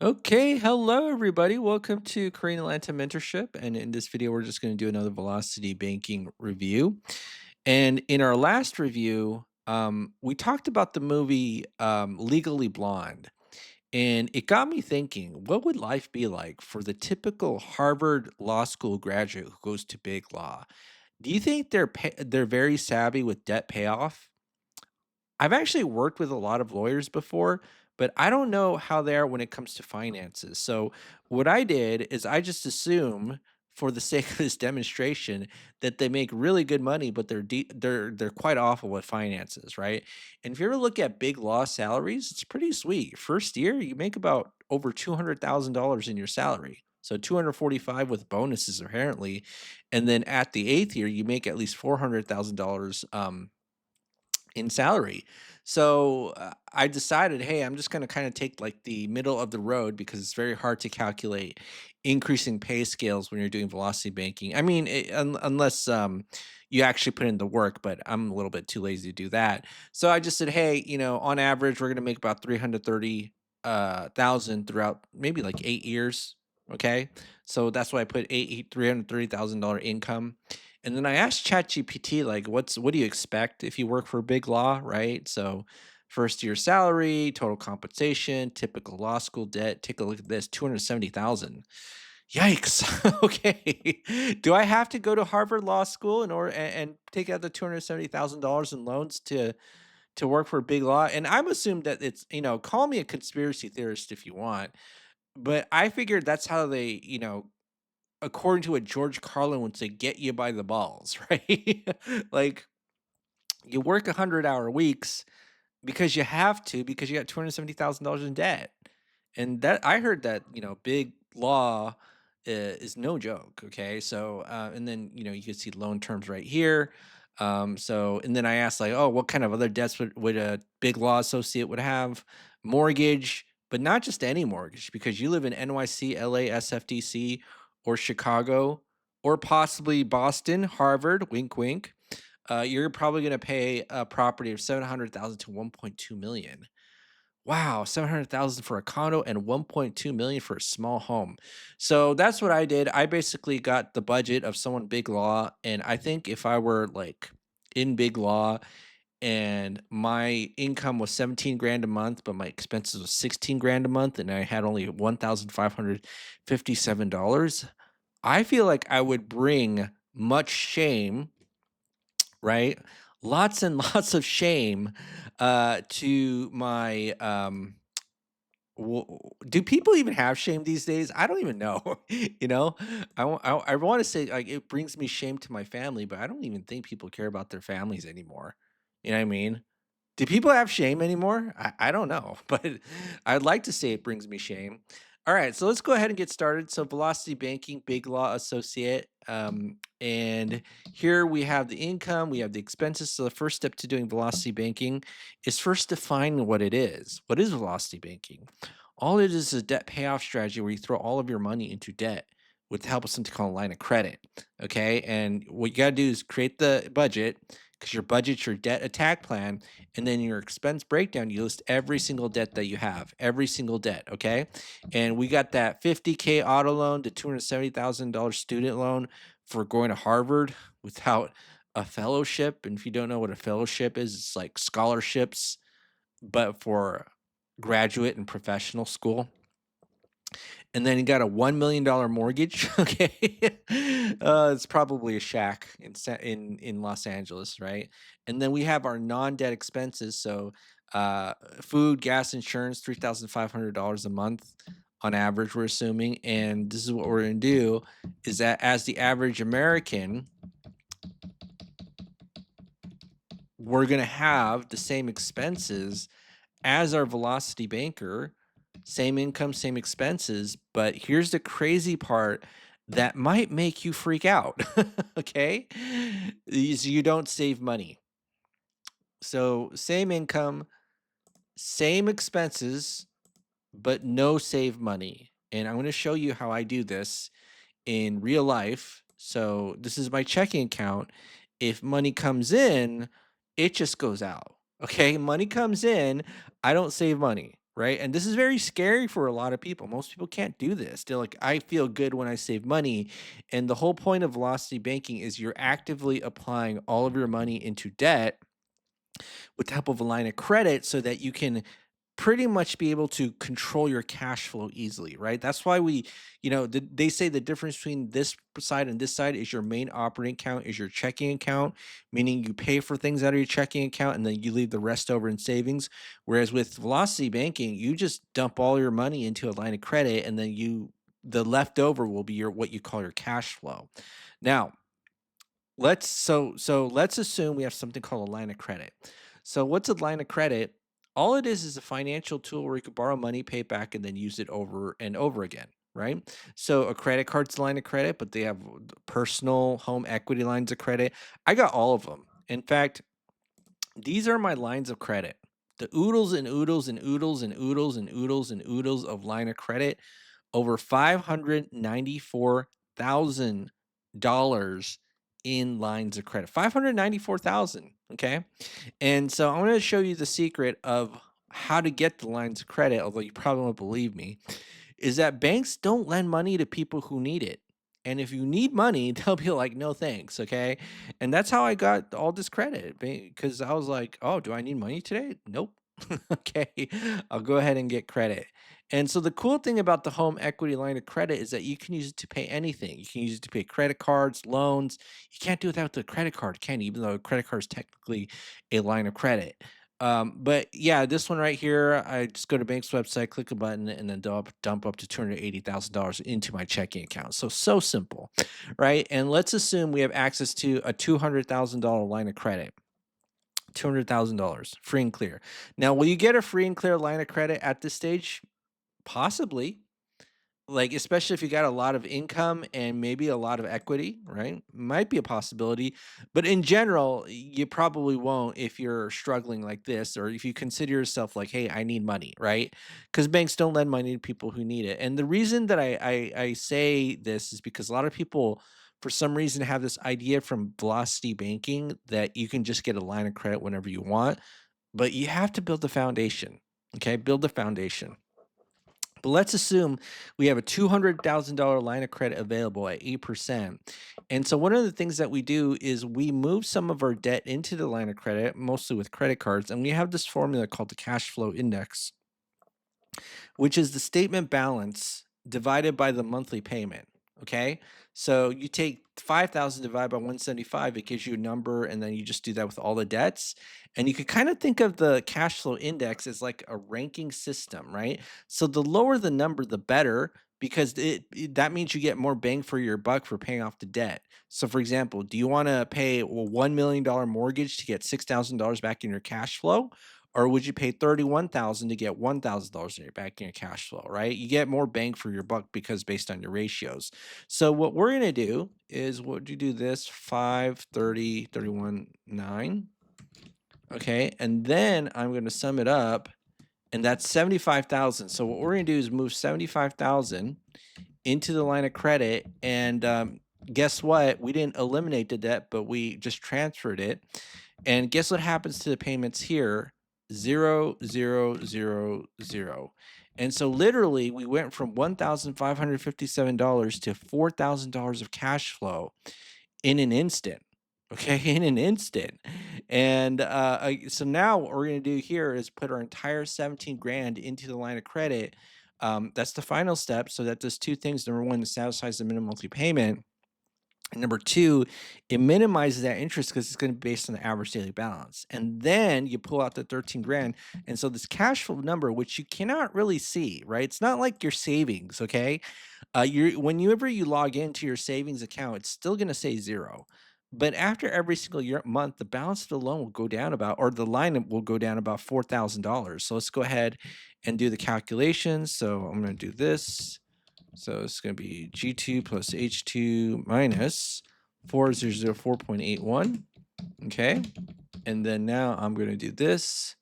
Okay, hello everybody. Welcome to Korean Atlanta Mentorship. And in this video, we're just going to do another velocity banking review. And in our last review, we talked about the movie Legally Blonde. And it got me thinking, what would life be like for the typical Harvard Law School graduate who goes to big law? Do you think they're very savvy with debt payoff? I've actually worked with a lot of lawyers before, but I don't know how they are when it comes to finances. So what I did is I just assume for the sake of this demonstration that they make really good money, but they're quite awful with finances, right? And if you ever look at big law salaries, it's pretty sweet. First year, you make about over $200,000 in your salary. So 245 with bonuses apparently, and then at the eighth year, you make at least $400,000 in salary. So I decided, hey, I'm just going to kind of take like the middle of the road because it's very hard to calculate increasing pay scales when you're doing velocity banking. I mean, unless you actually put in the work, but I'm a little bit too lazy to do that. So I just said, hey, on average, we're going to make about 330 thousand throughout maybe like 8 years. Okay, so that's why I put $330,000 income. And then I asked ChatGPT, like, what do you expect if you work for big law, right? So first year salary, total compensation, typical law school debt. Take a look at this, 270,000. Yikes. Okay. Do I have to go to Harvard Law School in order and take out the $270,000 in loans to work for big law? And I'm assuming that call me a conspiracy theorist if you want, but I figured that's how they, according to what George Carlin would say, get you by the balls, right? Like you work 100-hour weeks because you have to, because you got $270,000 in debt. And that I heard that, big law is no joke. Okay. So, and then, you can see loan terms right here. And then I asked, like, oh, what kind of other debts would a big law associate would have? Mortgage, but not just any mortgage, because you live in NYC, LA, SFDC, or Chicago, or possibly Boston, Harvard, wink, wink. You're probably going to pay a property of 700,000 to 1.2 million. Wow, 700,000 for a condo and 1.2 million for a small home. So that's what I did. I basically got the budget of someone big law, and I think if I were like in big law and my income was 17 grand a month, but my expenses was 16 grand a month and I had only $1,557, I feel like I would bring much shame, right? Lots and lots of shame to my do people even have shame these days? I don't even know. you know, I want to say like it brings me shame to my family, but I don't even think people care about their families anymore. You know what I mean? Do people have shame anymore? I don't know, but I'd like to say it brings me shame. All right, so let's go ahead and get started. So, Velocity Banking, Big Law Associate. And here we have the income, we have the expenses. So, the first step to doing Velocity Banking is first define what it is. What is Velocity Banking? All it is a debt payoff strategy where you throw all of your money into debt with the help of something called a line of credit. Okay. And what you got to do is create the budget because your budget's your debt attack plan, and then your expense breakdown, you list every single debt that you have, every single debt, okay? And we got that 50K auto loan, the $270,000 student loan for going to Harvard without a fellowship. And if you don't know what a fellowship is, it's like scholarships, but for graduate and professional school. And then he got a $1 million mortgage. Okay, it's probably a shack in Los Angeles, right? And then we have our non-debt expenses. So, food, gas, insurance, $3,500 a month on average. We're assuming, and this is what we're going to do: is that as the average American, we're going to have the same expenses as our velocity banker, same income, same expenses. But here's the crazy part that might make you freak out. Okay. Is you don't save money. So, same income, same expenses, but no save money. And I'm going to show you how I do this in real life. So, this is my checking account. If money comes in, it just goes out. Okay. Money comes in, I don't save money. right? And this is very scary for a lot of people. Most people can't do this. They're like, I feel good when I save money. And the whole point of velocity banking is you're actively applying all of your money into debt with the help of a line of credit so that you can pretty much be able to control your cash flow easily, right? That's why they say the difference between this side and this side is your main operating account is your checking account, meaning you pay for things out of your checking account and then you leave the rest over in savings. Whereas with velocity banking, you just dump all your money into a line of credit and then the leftover will be your what you call your cash flow. Now, let's assume we have something called a line of credit. So what's a line of credit? All it is a financial tool where you could borrow money, pay it back, and then use it over and over again, right? So a credit card's a line of credit, but they have personal home equity lines of credit. I got all of them. In fact, these are my lines of credit. The oodles and oodles and oodles and oodles and oodles and oodles of line of credit over $594,000 in lines of credit. 594,000, okay? And so I'm going to show you the secret of how to get the lines of credit, although you probably won't believe me, is that banks don't lend money to people who need it. And if you need money, they'll be like, no thanks. Okay. And that's how I got all this credit because I was like, oh, do I need money today? Nope. Okay. I'll go ahead and get credit. And so the cool thing about the home equity line of credit is that you can use it to pay anything. You can use it to pay credit cards, loans. You can't do it without the credit card, can you? Even though a credit card is technically a line of credit. But yeah, this one right here, I just go to bank's website, click a button, and then dump up to $280,000 into my checking account. So simple, right? And let's assume we have access to a $200,000 line of credit. $200,000 free and clear. Now, will you get a free and clear line of credit at this stage? Possibly, like, especially if you got a lot of income and maybe a lot of equity, right? Might be a possibility, but in general, you probably won't if you're struggling like this or if you consider yourself like, "Hey, I need money," right? Because banks don't lend money to people who need it, and the reason that I say this is because a lot of people, for some reason, have this idea from Velocity Banking that you can just get a line of credit whenever you want, but you have to build the foundation, okay? Build the foundation. But let's assume we have a $200,000 line of credit available at 8%. And so one of the things that we do is we move some of our debt into the line of credit, mostly with credit cards, and we have this formula called the cash flow index, which is the statement balance divided by the monthly payment. Okay. So you take 5,000 divided by 175, it gives you a number, and then you just do that with all the debts. And you could kind of think of the cash flow index as like a ranking system, right? So the lower the number, the better, because that means you get more bang for your buck for paying off the debt. So, for example, do you want to pay a $1 million mortgage to get $6,000 back in your cash flow? Or would you pay 31,000 to get $1,000 in your back in your cash flow, right? You get more bang for your buck because based on your ratios. So what we're going to do is what you do this 5, 30, 31, 9. Okay. And then I'm going to sum it up and that's 75,000. So what we're going to do is move 75,000 into the line of credit and guess what? We didn't eliminate the debt, but we just transferred it. And guess what happens to the payments here? 0, 0, 0, 0. And so literally we went from $1,557 to $4,000 of cash flow in an instant. Okay, in an instant. And so now what we're going to do here is put our entire 17 grand into the line of credit. That's the final step. So that does two things. Number one, it satisfies the minimum monthly payment. And number two, it minimizes that interest because it's going to be based on the average daily balance. And then you pull out the 13 grand. And so this cash flow number, which you cannot really see, right? It's not like your savings, okay? Whenever you log into your savings account, it's still going to say zero. But after every single month, the balance of the loan will go down about, or the line will go down about $4,000. So let's go ahead and do the calculations. So I'm going to do this. So it's going to be G2 plus H2 minus 4004.81. Okay. And then now I'm going to do this.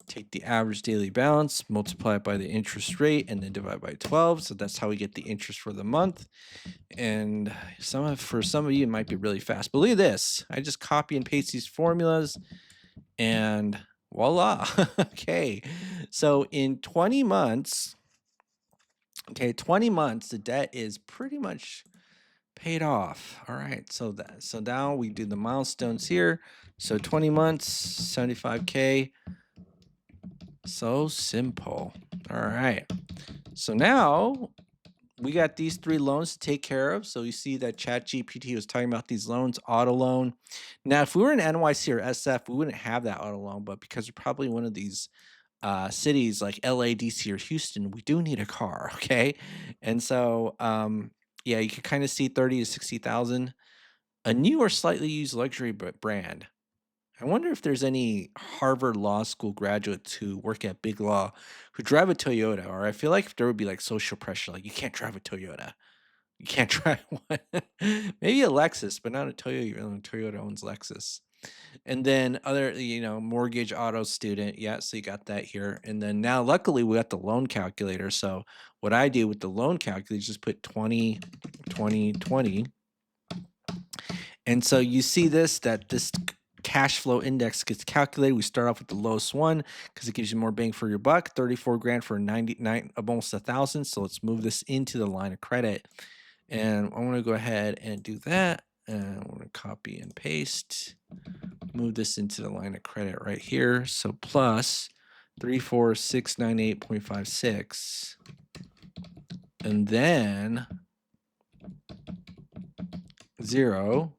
Take the average daily balance, multiply it by the interest rate, and then divide by 12. So that's how we get the interest for the month. And for some of you, it might be really fast. But look at this. I just copy and paste these formulas. And Voila. Okay. So in 20 months, okay, 20 months, the debt is pretty much paid off. All right. So now we do the milestones here. So 20 months, 75K. So simple. All right. So now we got these three loans to take care of. So you see that ChatGPT was talking about these loans, auto loan. Now, if we were in NYC or SF, we wouldn't have that auto loan, but because we're probably one of these cities like LA, DC, or Houston, we do need a car. Okay. And so, yeah, you can kind of see 30 to 60,000, a new or slightly used luxury brand. I wonder if there's any Harvard Law School graduates who work at Big Law who drive a Toyota, or I feel like there would be like social pressure, like you can't drive a Toyota. You can't drive one. Maybe a Lexus, but not a Toyota. Even though Toyota owns Lexus. And then other, mortgage auto student. Yeah, so you got that here. And then now luckily we got the loan calculator. So what I do with the loan calculator is just put 20, 20, 20. And so you see that this cash flow index gets calculated. We start off with the lowest one because it gives you more bang for your buck. 34 grand for 99, almost 1,000. So let's move this into the line of credit. And I want to go ahead and do that. And I'm going to copy and paste, move this into the line of credit right here. So plus 34698.56. And then 0.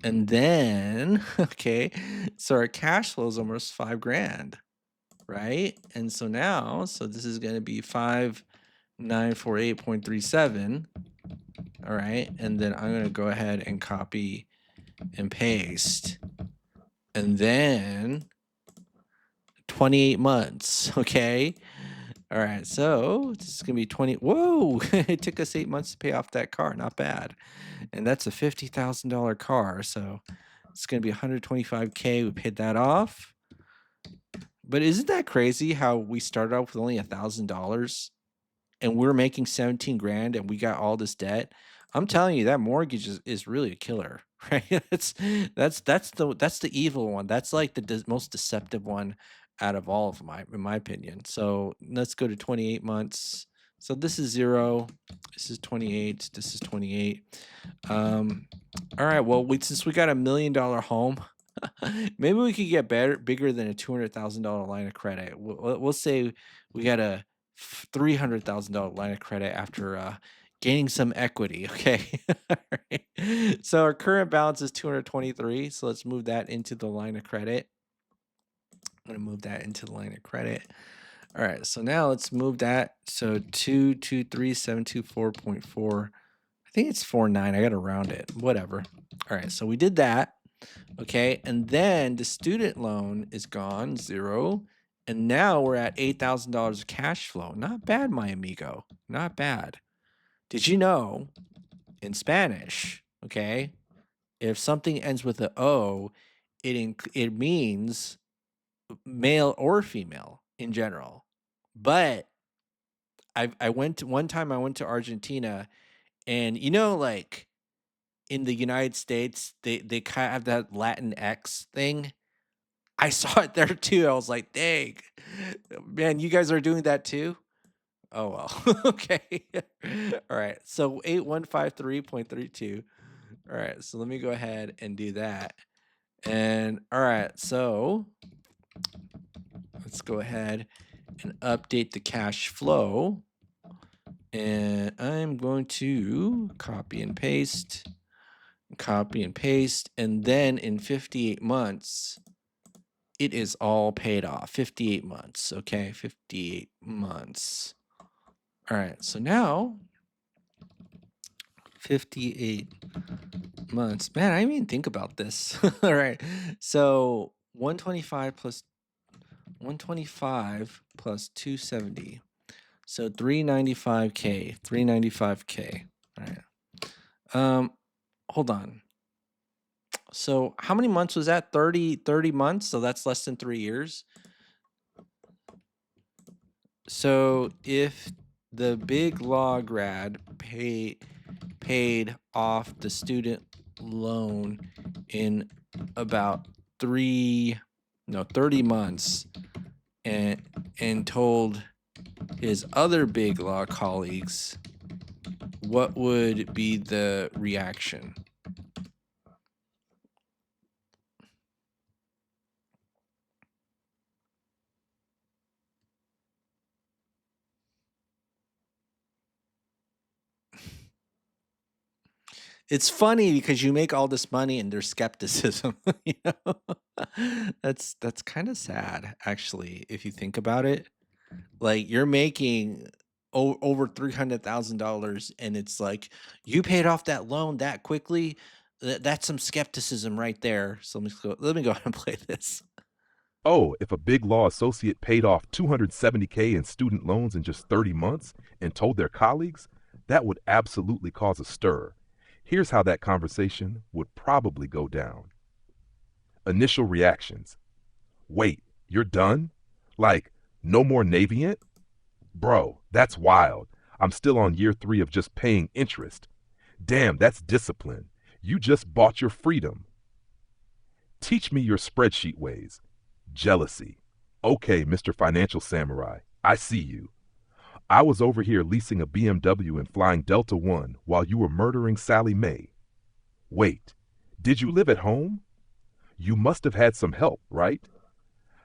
And then, okay, so our cash flow is almost 5 grand, right? And so now, so this is going to be 5948.37. All right. And then I'm going to go ahead and copy and paste. And then 28 months. Okay. All right. So this is going to be 20. Whoa. It took us 8 months to pay off that car. Not bad. And that's a $50,000 car. So it's going to be 125K. We paid that off. But isn't that crazy how we started off with only $1,000 and we're making 17 grand and we got all this debt? I'm telling you, that mortgage is really a killer, right? That's the evil one. That's like the most deceptive one out of all of my, in my opinion. So let's go to 28 months. So this is 0. This is 28. This is 28. All right. Well, since we got $1 million home, maybe we could get bigger than a $200,000 line of credit. We'll say we got a $300,000 line of credit after gaining some equity. Okay. Alright. So our current balance is 223. So let's move that into the line of credit. I'm going to move that into the line of credit. All right. So now let's move that. So 223,724.4. I think it's 49. I got to round it. Whatever. All right. So we did that. Okay. And then the student loan is gone, 0. And now we're at $8,000 of cash flow. Not bad, my amigo. Not bad. Did you know in Spanish, okay, if something ends with an O, it means male or female in general. But I went to one time I went to Argentina, and like in the United States, they kind of have that Latin X thing. I saw it there too. I was like, dang, man, you guys are doing that too? Oh well. Okay. All right. So 8153.32. All right. So let me go ahead and do that. And all right. So let's go ahead and update the cash flow. And I'm going to copy and paste. And then in 58 months, it is all paid off. 58 months. Okay. 58 months. All right. So now 58 months. Man, I didn't even think about this. All right. So 125 plus 270. So 395K. 395K. All right. Hold on. So how many months was that? 30 months. So that's less than 3 years. So if the Big Law grad paid off the student loan in about 3 no, 30 months and told his other big law colleagues, what would be the reaction? It's funny because you make all this money and there's skepticism, you know? That's kind of sad actually if you think about it. Like you're making over $300,000 and it's like you paid off that loan that quickly. That's some skepticism right there. So let me go ahead and play this. Oh, if a big law associate paid off 270K in student loans in just 30 months and told their colleagues, that would absolutely cause a stir. Here's how that conversation would probably go down. Initial reactions. Wait, you're done? Like, no more Navient? Bro, that's wild. I'm still on year 3 of just paying interest. Damn, that's discipline. You just bought your freedom. Teach me your spreadsheet ways. Jealousy. Okay, Mr. Financial Samurai, I see you. I was over here leasing a BMW and flying Delta One while you were murdering Sally Mae. Wait, did you live at home? You must have had some help, right?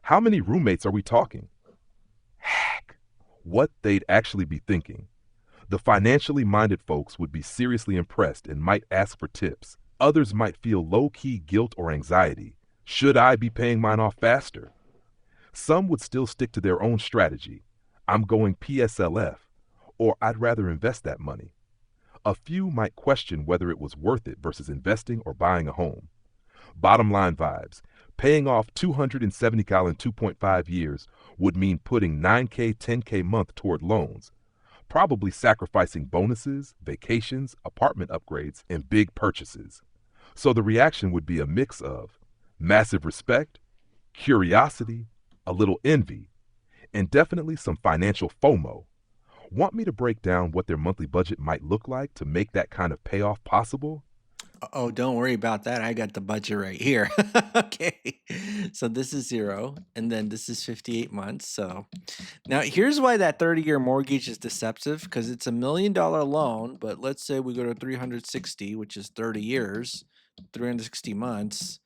How many roommates are we talking? Hack. What they'd actually be thinking. The financially minded folks would be seriously impressed and might ask for tips. Others might feel low key guilt or anxiety. Should I be paying mine off faster? Some would still stick to their own strategy. I'm going PSLF, or I'd rather invest that money. A few might question whether it was worth it versus investing or buying a home. Bottom line vibes. Paying off 270 cal in 2.5 years would mean putting 9K, 10K month toward loans, probably sacrificing bonuses, vacations, apartment upgrades, and big purchases. So the reaction would be a mix of massive respect, curiosity, a little envy, and definitely some financial FOMO. Want me to break down what their monthly budget might look like to make that kind of payoff possible? Oh, don't worry about that. I got the budget right here. Okay. So this is 0 and then this is 58 months. So now here's why that 30-year mortgage is deceptive because it's $1 million loan, but let's say we go to 360, which is 30 years, 360 months.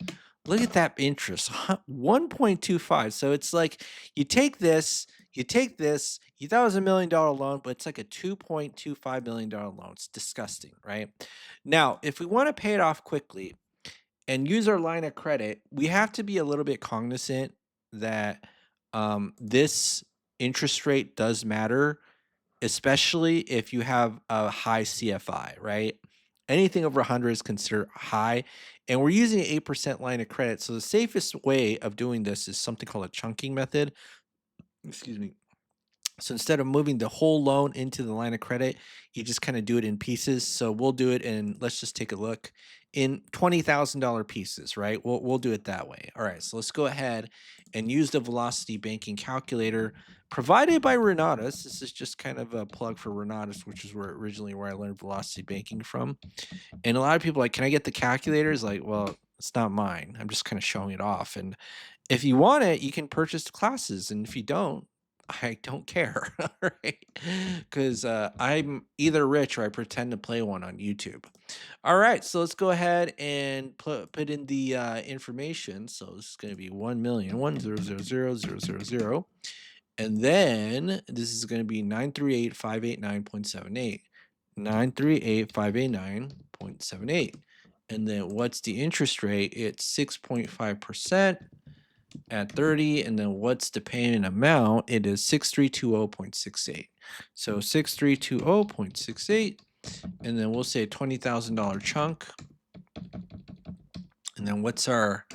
Look at that interest, 1.25. So it's like you take this, you thought it was $1 million loan, but it's like a $2.25 million loan. It's disgusting, right? Now, if we want to pay it off quickly and use our line of credit, we have to be a little bit cognizant that this interest rate does matter, especially if you have a high CFI, right? Anything over 100 is considered high. And we're using an 8% line of credit. So the safest way of doing this is something called a chunking method. Excuse me. So instead of moving the whole loan into the line of credit, you just kind of do it in pieces. So we'll do it in, let's just take a look in $20,000 pieces, right? We'll do it that way. All right. So let's go ahead and use the Velocity Banking Calculator provided by Renatus. This is just kind of a plug for Renatus, which is where I learned Velocity Banking from. And a lot of people are like, can I get the calculator? It's like, well, it's not mine. I'm just kind of showing it off. And if you want it, you can purchase the classes. And if you don't, I don't care, right? Because I'm either rich or I pretend to play one on YouTube. All right, so let's go ahead and put in the information. So this is going to be 1,000,000, 1,000,000,000, and then this is going to be 938,589.78, 938,589.78, and then what's the interest rate? It's 6.5% at 30, and then what's the payment amount? It is 6320.68. So 6320.68, and then we'll say $20,000 chunk. And then what's our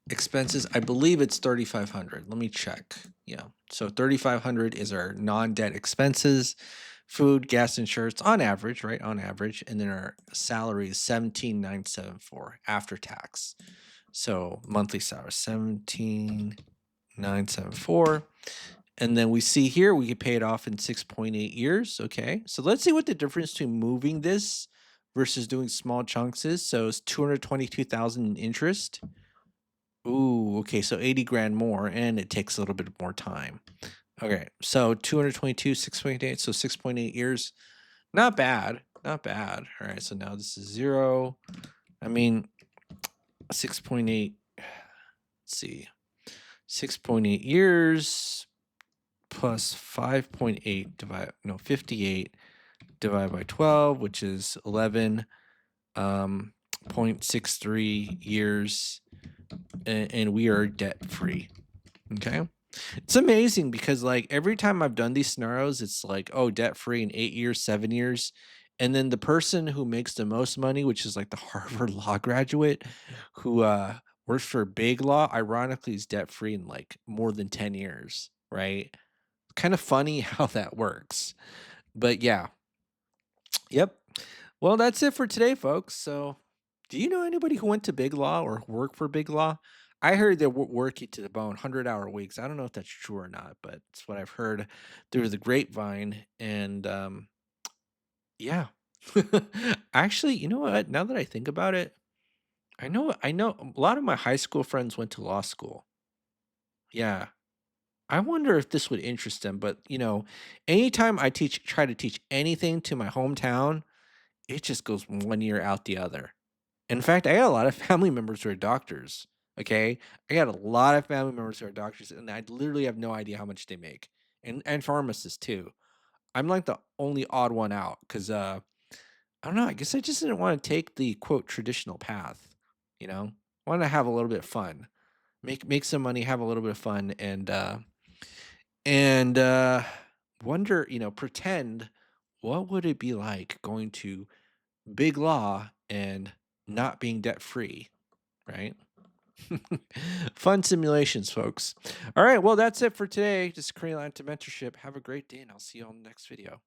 expenses? I believe it's 3,500. Let me check. Yeah. So 3,500 is our non-debt expenses, food, gas, insurance on average, right? On average. And then our salary is 17,974 after tax. So monthly salary 17,974. And then we see here we could pay it off in 6.8 years. Okay. So let's see what the difference between moving this versus doing small chunks is. So it's 222,000 in interest. Ooh, okay, so 80 grand more, and it takes a little bit more time. Okay, so 222, 6.8, so 6.8 years. Not bad. Not bad. All right, so now this is zero. I mean, 6.8, let's see, 6.8 years plus 5.8 divide, no, 58 divided by 12, which is 11, 0.63 years, and we are debt free. Okay. It's amazing because like every time I've done these scenarios, it's like, oh, debt free in 8 years, 7 years. And then the person who makes the most money, which is like the Harvard law graduate who works for big law, ironically is debt free in like more than 10 years, right? Kind of funny how that works. But yeah, yep. Well, that's it for today, folks. So, do you know anybody who went to Big Law or work for Big Law? I heard they work you to the bone, 100-hour weeks. I don't know if that's true or not, but it's what I've heard through the grapevine. And yeah, actually, you know what? Now that I think about it, I know a lot of my high school friends went to law school. Yeah, I wonder if this would interest them. But anytime I try to teach anything to my hometown, it just goes one year out the other. In fact, I got a lot of family members who are doctors, okay? I got a lot of family members who are doctors, and I literally have no idea how much they make, and pharmacists too. I'm like the only odd one out because I don't know, I guess I just didn't wanna take the, quote, "traditional path," you know? Wanted to have a little bit of fun, make some money, have a little bit of fun, and wonder, pretend what would it be like going to big law and not being debt free, right? Fun simulations, folks. All right, well, that's it for today. This is Korean Line to Mentorship. Have a great day, and I'll see you on the next video.